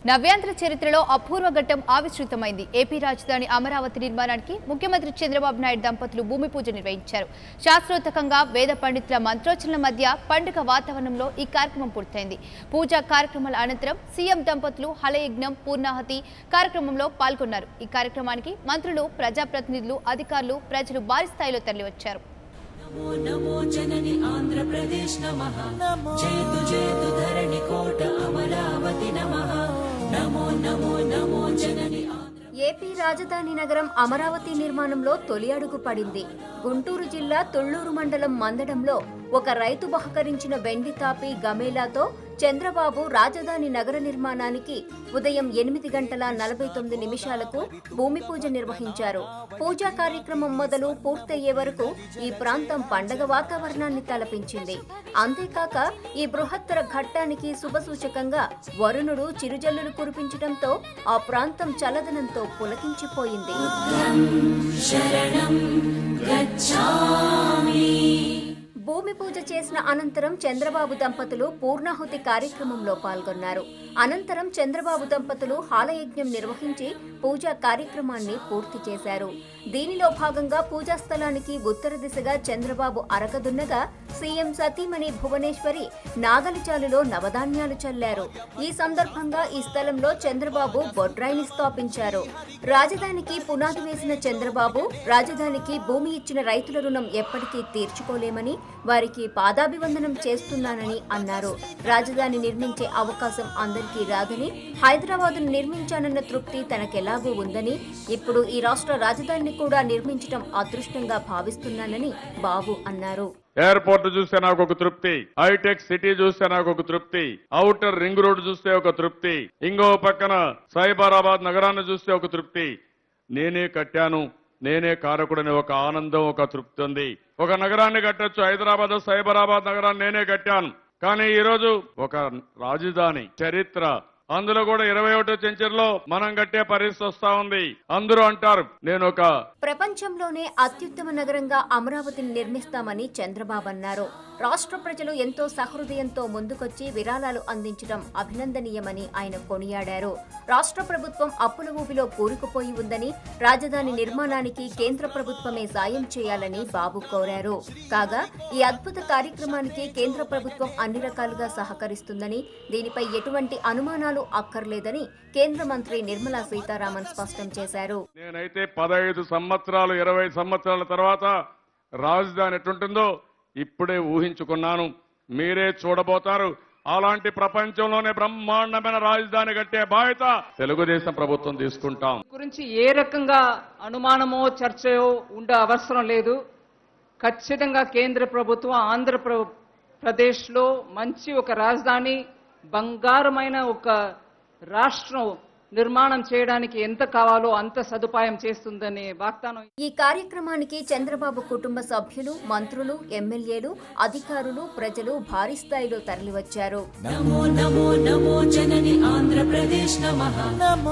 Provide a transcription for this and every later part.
నవ్యాంధ్ర చరిత్రలో అపూర్వ ఘట్టం ఆవిష్కృతమైంది. ఏపీ రాజధాని అమరావతి నిర్మాణానికి ముఖ్యమంత్రి చంద్రబాబు నాయుడు దంపతులు భూమి పూజ నిర్వహించారు. శాస్త్రోక్తంగా వేద పండితుల మంత్రోచ్చరణల మధ్య పండుగ వాతావరణంలో ఈ కార్యక్రమం పూర్తయింది. పూజా కార్యక్రమాల అనంతరం సీఎం దంపతులు హలయజ్ఞం పూర్ణాహతి కార్యక్రమంలో పాల్గొన్నారు. ఈ కార్యక్రమానికి మంత్రులు, ప్రజాప్రతినిధులు, అధికారులు, ప్రజలు భారీ స్థాయిలో తరలివచ్చారు. नमो नमो जननी आंध्र प्रदेश नमः जयतु जयतु धरणि कोट अमरावती नमः नमो नमो नमो जननी ఏపీ రాజధాని నగరం అమరావతి నిర్మాణంలో తొలి అడుగు పడింది. గుంటూరు జిల్లా తుళ్లూరు మండలం మందడంలో ఒక రైతు బహకరించిన వెండి తాపి గమేలాతో చంద్రబాబు రాజధాని నగర నిర్మాణానికి ఉదయం 8:49 భూమి పూజ నిర్వహించారు. పూజా కార్యక్రమం మొదలు పూర్తయ్యే వరకు ఈ ప్రాంతం పండగ వాతావరణాన్ని తలపించింది. అంతేకాక ఈ బృహత్తర ఘట్టానికి శుభసూచకంగా వరుణుడు చిరుజల్లులు కురిపించడంతో ఆ ప్రాంతం చల్లదనంతో పులకించిపోయింది. భూమి పూజ చేసిన అనంతరం చంద్రబాబు దంపతులు పూర్ణాహుతి కార్యక్రమంలో పాల్గొన్నారు. అనంతరం చంద్రబాబు దంపతులు హాలయజ్ఞం నిర్వహించి పూజా కార్యక్రమాన్ని పూర్తి చేశారు. దీనిలో భాగంగా పూజా స్థలానికి ఉత్తర దిశగా చంద్రబాబు అరకదున్నగా సీఎం సతీమణి భువనేశ్వరి నాగలిచాలులో నవధాన్యాలు చల్లారు. ఈ సందర్భంగా ఈ స్థలంలో చంద్రబాబు బొడ్రాయిని స్థాపించారు. రాజధానికి పునాది వేసిన చంద్రబాబు రాజధానికి భూమి ఇచ్చిన రైతుల రుణం ఎప్పటికీ తీర్చుకోలేమని, వారికి పాదాభివందనం చేస్తున్నానని అన్నారు. రాజధాని నిర్మించే అవకాశం అందరికీ రాదని, హైదరాబాద్ను నిర్మించానన్న తృప్తి తనకెలాగూ ఉందని, ఇప్పుడు ఈ రాష్ట్ర రాజధానిని కూడా నిర్మించడం అదృష్టంగా భావిస్తున్నానని బాబు అన్నారు. ఎయిర్పోర్ట్ చూస్తే నాకు ఒక తృప్తి, హైటెక్ సిటీ చూస్తే నాకు ఒక తృప్తి, ఔటర్ రింగ్ రోడ్ చూస్తే ఒక తృప్తి, ఇంకో పక్కన సైబరాబాద్ నగరాన్ని చూస్తే ఒక తృప్తి. నేనే కట్టాను, నేనే కారకుడని ఒక ఆనందం, ఒక తృప్తి ఉంది. ఒక నగరాన్ని కట్టొచ్చు, హైదరాబాద్ సైబరాబాద్ నగరాన్ని నేనే కట్టాను. కానీ ఈరోజు ఒక రాజధాని చరిత్ర, అందులో కూడా 21వ సెంచరీలో మనం కట్టే పరిస్థితి వస్తా ఉంది. అందరూ అంటారు నేను ఒక ప్రపంచంలోనే అత్యుత్తమ నగరంగా అమరావతిని నిర్మిస్తామని చంద్రబాబు అన్నారు. రాష్ట్ర ప్రజలు ఎంతో సహృదయంతో ముందుకొచ్చి విరాళాలు అందించడం అభినందనీయమని ఆయన కొనియాడారు. రాష్ట్ర ప్రభుత్వం అప్పుల ఊబిలో కూరుకుపోయి ఉందని, రాజధాని నిర్మాణానికి కేంద్ర ప్రభుత్వమే సాయం చేయాలని బాబు కోరారు. కాగా ఈ అద్భుత కార్యక్రమానికి కేంద్ర ప్రభుత్వం అన్ని రకాలుగా సహకరిస్తుందని, దీనిపై ఎటువంటి అనుమానాలు అక్కర్లేదని కేంద్ర మంత్రి నిర్మలా సీతారామన్ స్పష్టం చేశారు. నేనైతే 15 సంవత్సరాలు 20 సంవత్సరాల తర్వాత రాజధాని ఎట్టుంటుందో ఇప్పుడే ఊహించుకున్నాను. మీరే చూడబోతారు. అలాంటి ప్రపంచంలోనే బ్రహ్మాండమైన రాజధాని కట్టే బాధ్యత తెలుగుదేశం ప్రభుత్వం తీసుకుంటాం. గురించి ఏ రకంగా అనుమానమో చర్చయో ఉండే అవసరం లేదు. ఖచ్చితంగా కేంద్ర ప్రభుత్వం ఆంధ్రప్రదేశ్లో మంచి ఒక రాజధాని, బంగారమైన ఒక రాష్ట్రం నిర్మాణం చేయడానికి ఎంత కావాలో అంత సదుపాయం చేస్తుందనే వాగ్దానం. ఈ కార్యక్రమానికి చంద్రబాబు కుటుంబ సభ్యులు, మంత్రులు, ఎమ్మెల్యేలు, అధికారులు, ప్రజలు భారీ స్థాయిలో తరలివచ్చారు. नमो नमो नमो जननी आंध्र प्रदेश नमः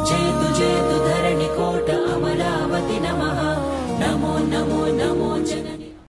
जयतु जयतु धरणि कोट अमरावती नमः नमो नमो नमो जननी